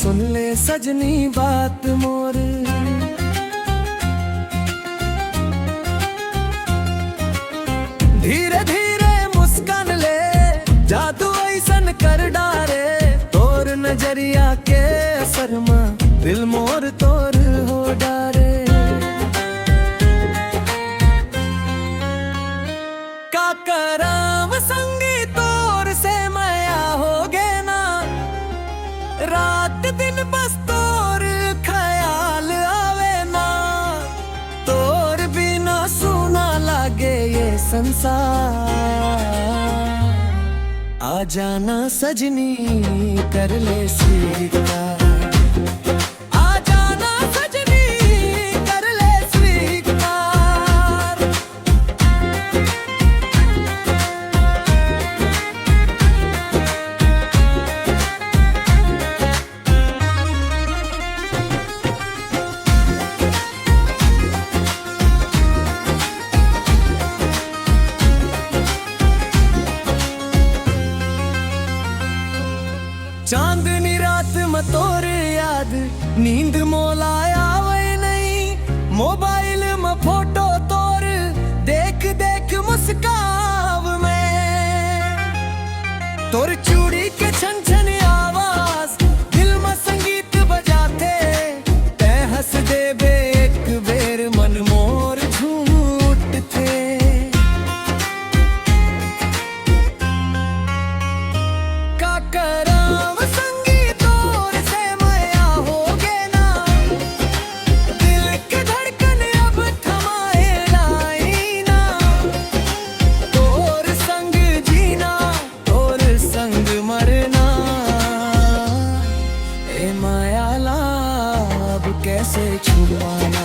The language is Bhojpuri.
सुन ले सजनी बात मोर। धीरे धीरे मुस्कान ले जादू ऐसन कर डारे, तोर नजरिया के असर में दिल मोर तोर हो डारे। का कराम संगी तोर से माया हो गे ना, रात दिन बस तोर ख्याल आवे ना। तोर बिना सुना लागे ये संसार, आ जाना सजनी कर ले स्वीकार। चांदनी रात में तोर याद नींद मोलाया वही नहीं, मोबाइल में फोटो तोर देख देख मुस्काव में। तोर चूड़ी के छन छन आवाज दिल में संगीत बजाते, ते हंस दे बे एक बेर मन मोर झूम उठते। का करा कैसे छुपाना।